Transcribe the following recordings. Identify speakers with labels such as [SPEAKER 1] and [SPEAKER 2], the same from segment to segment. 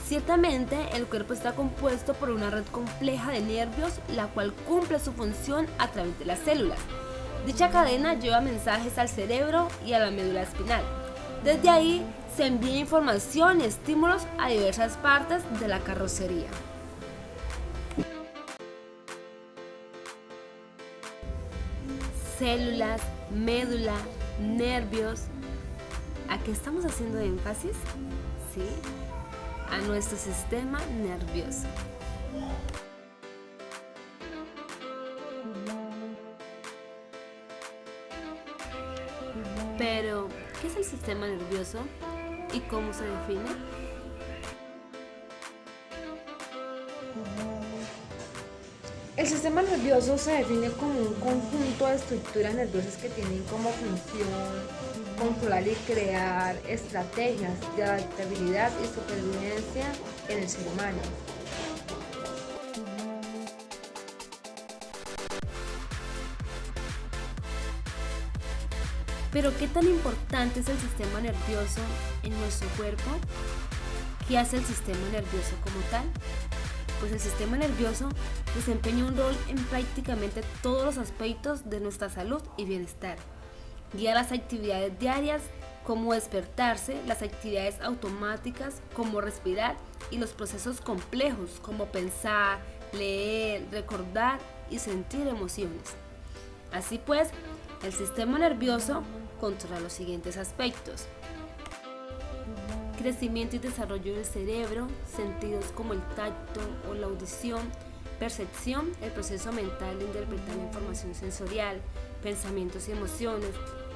[SPEAKER 1] Ciertamente, el cuerpo está compuesto por una red compleja de nervios, la cual cumple su función a través de las células. Dicha cadena lleva mensajes al cerebro y a la médula espinal. Desde ahí se envía información y estímulos a diversas partes de la carrocería. Células, médula, nervios. ¿A qué estamos haciendo énfasis? Sí, a nuestro sistema nervioso. Pero, ¿qué es el sistema nervioso y cómo se define?
[SPEAKER 2] El sistema nervioso se define como un conjunto de estructuras nerviosas que tienen como función controlar y crear estrategias de adaptabilidad y supervivencia en el ser humano.
[SPEAKER 1] Pero, ¿qué tan importante es el sistema nervioso en nuestro cuerpo? ¿Qué hace el sistema nervioso como tal? Pues el sistema nervioso desempeña un rol en prácticamente todos los aspectos de nuestra salud y bienestar. Guía las actividades diarias como despertarse, las actividades automáticas como respirar y los procesos complejos como pensar, leer, recordar y sentir emociones. Así pues, el sistema nervioso controla los siguientes aspectos: crecimiento y desarrollo del cerebro, sentidos como el tacto o la audición, percepción, el proceso mental de interpretar la información sensorial, pensamientos y emociones,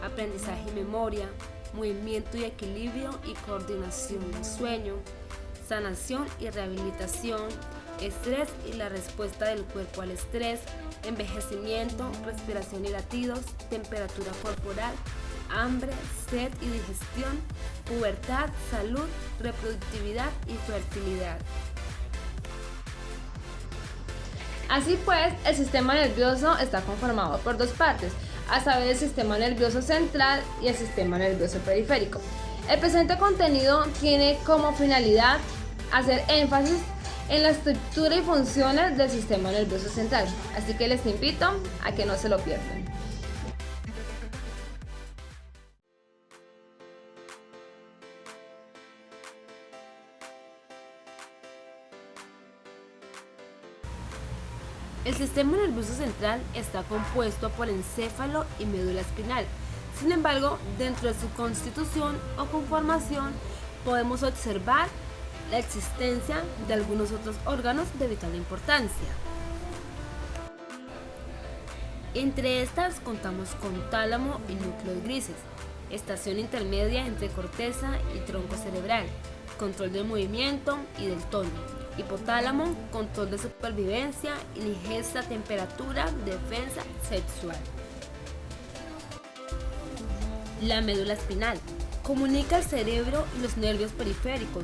[SPEAKER 1] aprendizaje y memoria, movimiento y equilibrio y coordinación del sueño, sanación y rehabilitación, estrés y la respuesta del cuerpo al estrés, envejecimiento, respiración y latidos, temperatura corporal, hambre, sed y digestión, pubertad, salud, reproductividad y fertilidad.
[SPEAKER 2] Así pues, el sistema nervioso está conformado por dos partes, a saber el sistema nervioso central y el sistema nervioso periférico. El presente contenido tiene como finalidad hacer énfasis en la estructura y funciones del sistema nervioso central, así que les invito a que no se lo pierdan.
[SPEAKER 1] El sistema nervioso central está compuesto por encéfalo y médula espinal. Sin embargo, dentro de su constitución o conformación podemos observar la existencia de algunos otros órganos de vital importancia. Entre estas contamos con tálamo y núcleos grises, estación intermedia entre corteza y tronco cerebral, control del movimiento y del tono. Hipotálamo, control de supervivencia, ingesta, temperatura, defensa sexual. La médula espinal comunica el cerebro y los nervios periféricos,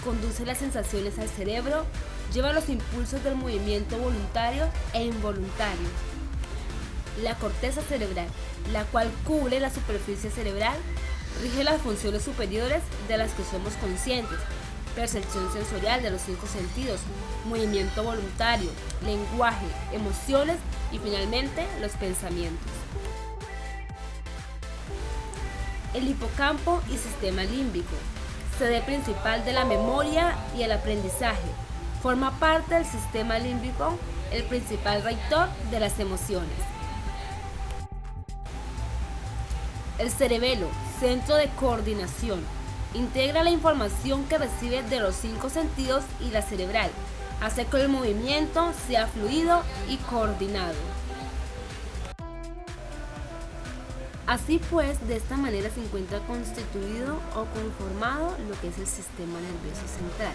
[SPEAKER 1] conduce las sensaciones al cerebro, lleva los impulsos del movimiento voluntario e involuntario. La corteza cerebral, la cual cubre la superficie cerebral, rige las funciones superiores de las que somos conscientes: percepción sensorial de los 5 sentidos, movimiento voluntario, lenguaje, emociones y finalmente los pensamientos. El hipocampo y sistema límbico, sede principal de la memoria y el aprendizaje, forma parte del sistema límbico, el principal rector de las emociones. El cerebelo, centro de coordinación, integra la información que recibe de los 5 sentidos y la cerebral, hace que el movimiento sea fluido y coordinado. Así pues, de esta manera se encuentra constituido o conformado lo que es el sistema nervioso central.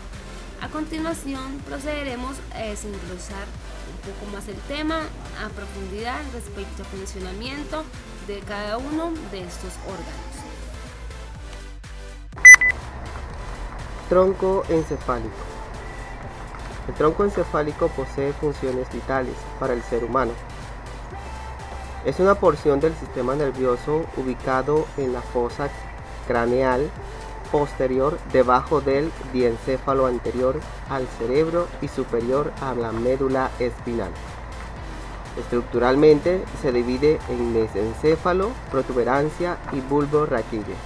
[SPEAKER 1] A continuación, procederemos a desenglosar un poco más el tema a profundidad respecto al funcionamiento de cada uno de estos órganos.
[SPEAKER 3] Tronco encefálico. El tronco encefálico posee funciones vitales para el ser humano. Es una porción del sistema nervioso ubicado en la fosa craneal posterior debajo del diencéfalo anterior al cerebro y superior a la médula espinal. Estructuralmente se divide en mesencéfalo, protuberancia y bulbo raquídeo.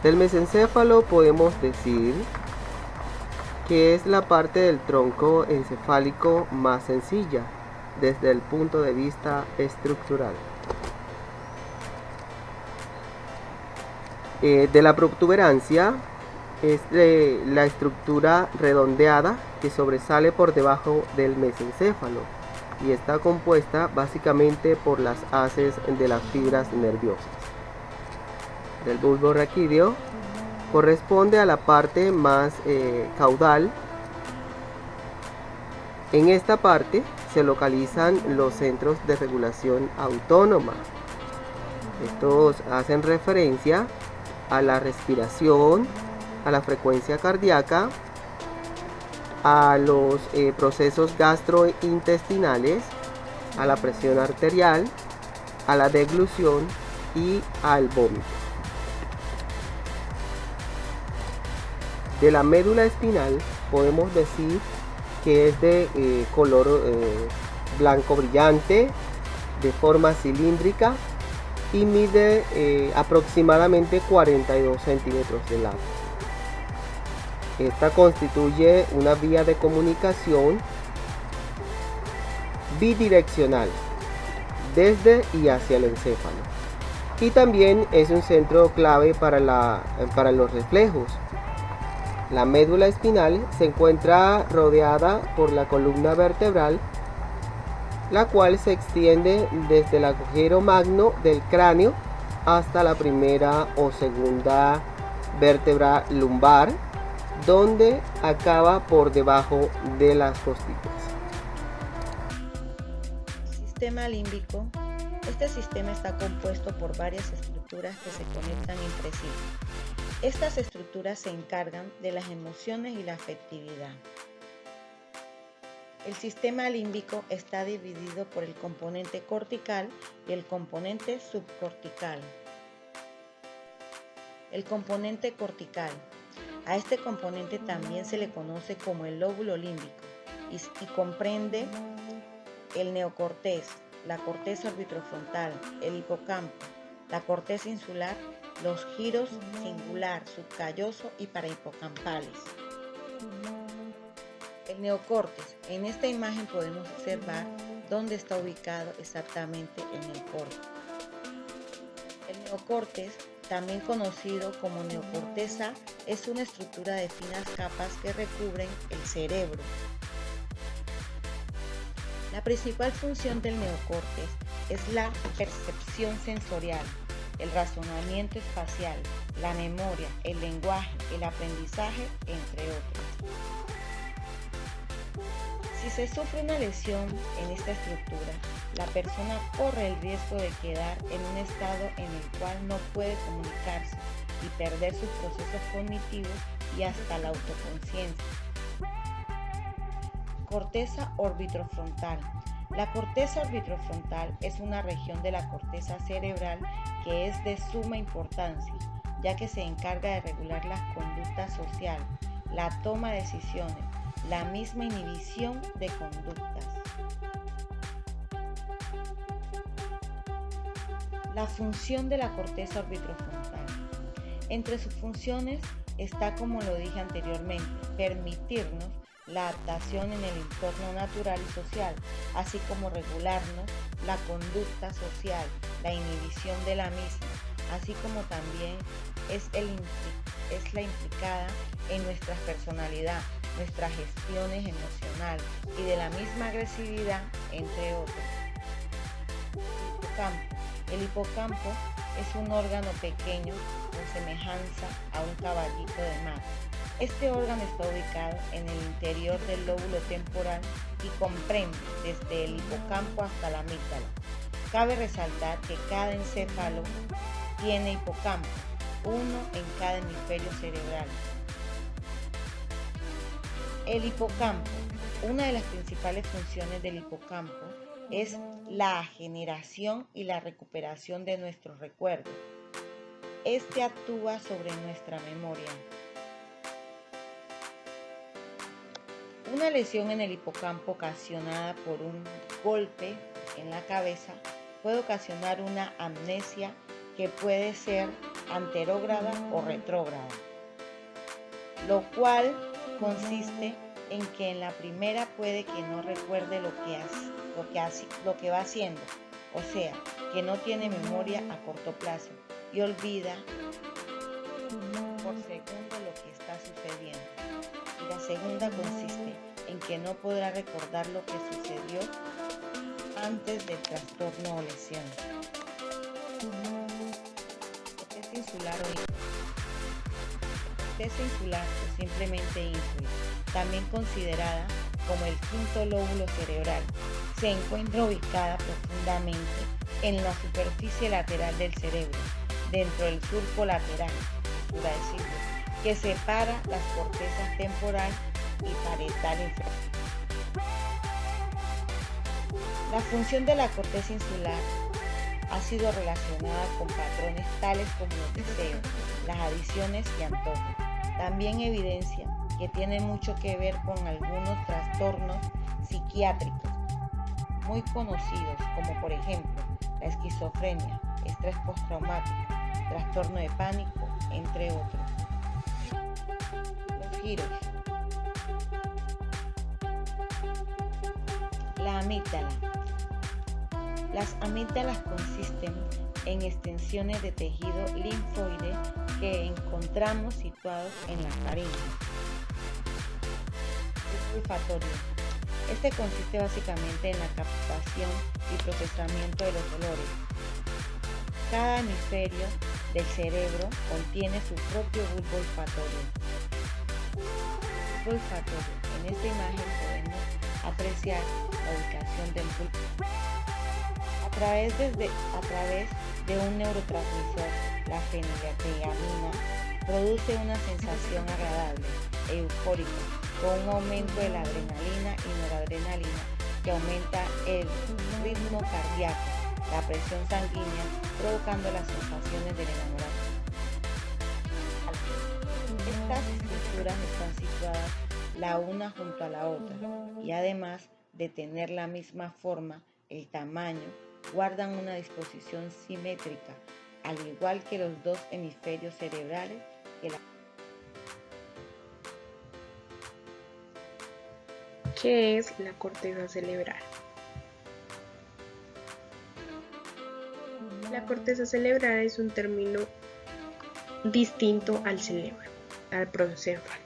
[SPEAKER 3] Del mesencéfalo podemos decir que es la parte del tronco encefálico más sencilla desde el punto de vista estructural. De la protuberancia es la estructura redondeada que sobresale por debajo del mesencéfalo y está compuesta básicamente por las haces de las fibras nerviosas. Del bulbo raquídeo corresponde a la parte más caudal. En esta parte se localizan los centros de regulación autónoma. Estos hacen referencia a la respiración, a la frecuencia cardíaca, a los procesos gastrointestinales, a la presión arterial, a la deglución y al vómito. De la médula espinal podemos decir que es de color blanco brillante, de forma cilíndrica y mide aproximadamente 42 centímetros de largo. Esta constituye una vía de comunicación bidireccional desde y hacia el encéfalo, y también es un centro clave para los reflejos. La médula espinal se encuentra rodeada por la columna vertebral, la cual se extiende desde el agujero magno del cráneo hasta la primera o segunda vértebra lumbar, donde acaba por debajo de las costillas.
[SPEAKER 4] Sistema límbico. Este sistema está compuesto por varias estructuras que se conectan entre sí. Estas estructuras se encargan de las emociones y la afectividad. El sistema límbico está dividido por el componente cortical y el componente subcortical. El componente cortical. A este componente también se le conoce como el lóbulo límbico y comprende el neocortés, la corteza orbitrofrontal, el hipocampo, la corteza insular, los giros singular, subcalloso y parahipocampales. El neocortes. En esta imagen podemos observar dónde está ubicado exactamente el neocortes. El neocortes, también conocido como neocorteza, es una estructura de finas capas que recubren el cerebro. La principal función del neocortes es la percepción sensorial, el razonamiento espacial, la memoria, el lenguaje, el aprendizaje, entre otros. Si se sufre una lesión en esta estructura, la persona corre el riesgo de quedar en un estado en el cual no puede comunicarse y perder sus procesos cognitivos y hasta la autoconciencia. Corteza orbitrofrontal. La corteza orbitrofrontal es una región de la corteza cerebral que es de suma importancia, ya que se encarga de regular la conducta social, la toma de decisiones, la misma inhibición de conductas. La función de la corteza orbitrofrontal. Entre sus funciones está, como lo dije anteriormente, permitirnos la adaptación en el entorno natural y social, así como regularnos la conducta social, la inhibición de la misma, así como también es la implicada en nuestra personalidad, nuestra gestión emocional y de la misma agresividad, entre otros. Hipocampo. El hipocampo es un órgano pequeño con semejanza a un caballito de mar. Este órgano está ubicado en el interior del lóbulo temporal y comprende desde el hipocampo hasta la amígdala. Cabe resaltar que cada encéfalo tiene hipocampo, uno en cada hemisferio cerebral. El hipocampo. Una de las principales funciones del hipocampo es la generación y la recuperación de nuestros recuerdos. Este actúa sobre nuestra memoria. Una lesión en el hipocampo ocasionada por un golpe en la cabeza puede ocasionar una amnesia que puede ser anterógrada o retrógrada, lo cual consiste en que en la primera puede que no recuerde lo que va haciendo, o sea, que no tiene memoria a corto plazo y olvida por segundo lo que está sucediendo. Y la segunda consiste en que no podrá recordar lo que sucedió antes del trastorno o lesión. Corteza insular o simplemente ínfula, también considerada como el quinto lóbulo cerebral, se encuentra ubicada profundamente en la superficie lateral del cerebro, dentro del surco lateral, que separa las cortezas temporal y parietal inferior. La función de la corteza insular ha sido relacionada con patrones tales como los deseos, las adicciones y antojos. También evidencia que tiene mucho que ver con algunos trastornos psiquiátricos muy conocidos, como por ejemplo la esquizofrenia, estrés postraumático, trastorno de pánico, entre otros. Los giros. La amígdala. Las amígdalas consisten en extensiones de tejido linfoide que encontramos situados en la faringe. El olfatorio. Este consiste básicamente en la captación y procesamiento de los olores. Cada hemisferio del cerebro contiene su propio bulbo olfatorio. Bulbo olfatorio. En esta imagen podemos apreciar la ubicación del bulbo. A través de un neurotransmisor, la feniletilamina produce una sensación agradable e eufórica, con un aumento de la adrenalina y noradrenalina que aumenta el ritmo cardíaco, la presión sanguínea, provocando las sensaciones del enamoramiento. Estas estructuras están situadas la una junto a la otra y además de tener la misma forma, el tamaño, guardan una disposición simétrica, al igual que los dos hemisferios cerebrales que la...
[SPEAKER 5] ¿Qué es la corteza cerebral? La corteza cerebral es un término distinto al cerebro, al procéfalo,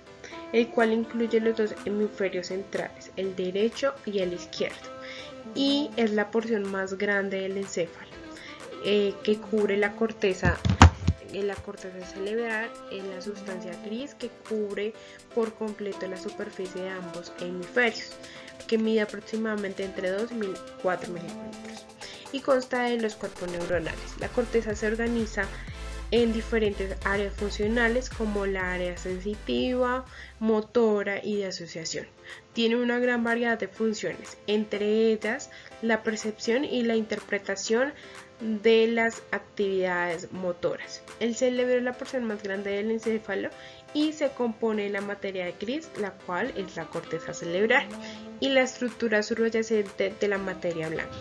[SPEAKER 5] el cual incluye los dos hemisferios centrales, el derecho y el izquierdo, y es la porción más grande del encéfalo que cubre la corteza. La corteza cerebral es la sustancia gris que cubre por completo la superficie de ambos hemisferios, que mide aproximadamente entre 2 y 4 milímetros y consta de los cuerpos neuronales. La corteza se organiza en diferentes áreas funcionales como la área sensitiva, motora y de asociación. Tiene una gran variedad de funciones, entre ellas la percepción y la interpretación de las actividades motoras. El cerebro es la porción más grande del encéfalo y se compone de la materia gris, la cual es la corteza cerebral, y la estructura subyacente de la materia blanca,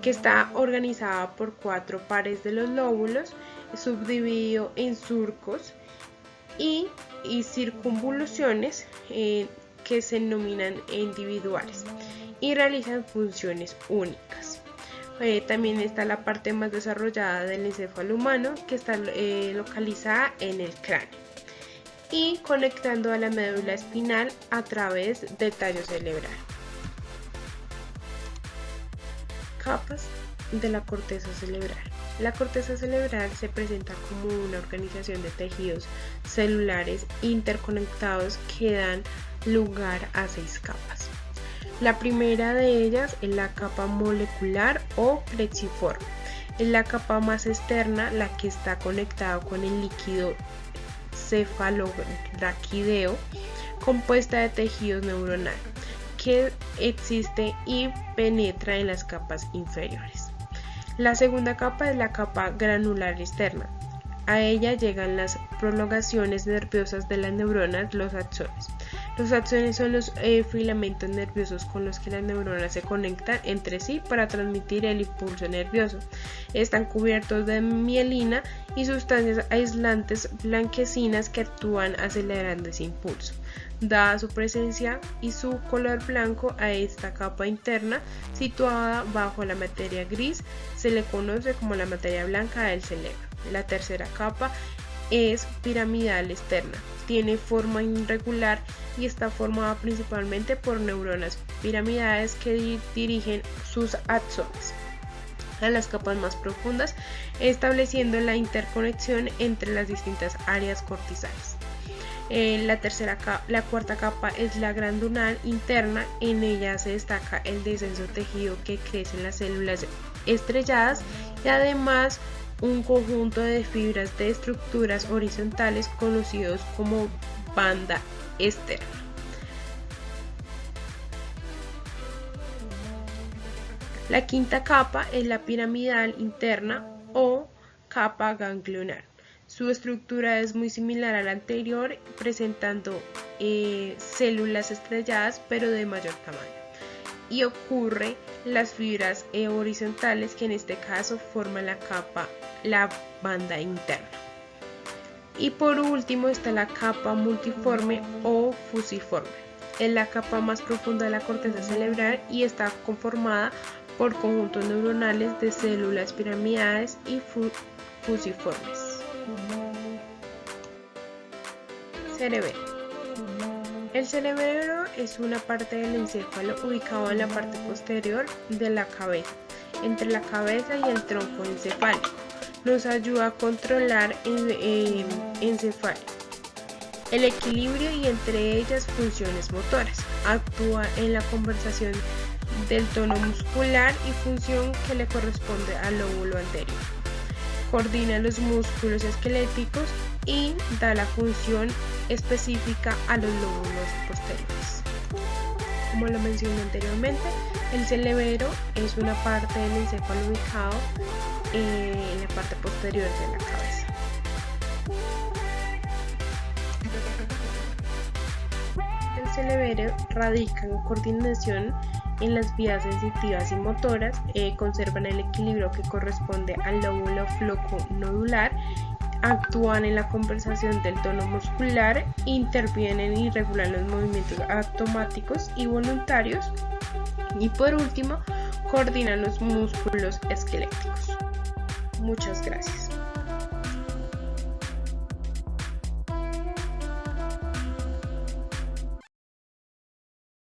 [SPEAKER 5] que está organizada por 4 pares de los lóbulos, subdividido en surcos y circunvoluciones que se denominan individuales y realizan funciones únicas. También está la parte más desarrollada del encéfalo humano, que está localizada en el cráneo y conectando a la médula espinal a través del tallo cerebral. Capas de la corteza cerebral. La corteza cerebral se presenta como una organización de tejidos celulares interconectados que dan lugar a 6 capas. La primera de ellas es la capa molecular o plexiforme. Es la capa más externa, la que está conectada con el líquido cefalorraquídeo, compuesta de tejidos neuronales, que existe y penetra en las capas inferiores. La segunda capa es la capa granular externa. A ella llegan las prolongaciones nerviosas de las neuronas, los axones. Los axones son los filamentos nerviosos con los que las neuronas se conectan entre sí para transmitir el impulso nervioso. Están cubiertos de mielina y sustancias aislantes blanquecinas que actúan acelerando ese impulso. Dada su presencia y su color blanco a esta capa interna situada bajo la materia gris, se le conoce como la materia blanca del cerebro. La tercera capa es piramidal externa, tiene forma irregular y está formada principalmente por neuronas piramidales que dirigen sus axones a las capas más profundas, estableciendo la interconexión entre las distintas áreas corticales. La cuarta capa es la glandular interna. En ella se destaca el denso tejido que crece en las células estrelladas y además un conjunto de fibras de estructuras horizontales conocidos como banda externa. La quinta capa es la piramidal interna o capa ganglionar. Su estructura es muy similar a la anterior, presentando células estrelladas pero de mayor tamaño. Y ocurre las fibras horizontales que en este caso forman la banda interna. Y por último está la capa multiforme o fusiforme. Es la capa más profunda de la corteza cerebral y está conformada por conjuntos neuronales de células piramidales y fusiformes. Cerebelo. El cerebelo es una parte del encéfalo ubicado en la parte posterior de la cabeza, entre la cabeza y el tronco encefálico. Nos ayuda a controlar el encefalo, el equilibrio y entre ellas funciones motoras. Actúa en la conversación del tono muscular y función que le corresponde al lóbulo anterior. Coordina los músculos esqueléticos y da la función específica a los lóbulos posteriores. Como lo mencioné anteriormente, el cerebelo es una parte del encéfalo ubicado en la parte posterior de la cabeza. El cerebelo radica en coordinación en las vías sensitivas y motoras, conservan el equilibrio que corresponde al lóbulo floco-nodular, actúan en la compensación del tono muscular, intervienen y regulan los movimientos automáticos y voluntarios y por último coordinan los músculos esqueléticos. Muchas gracias.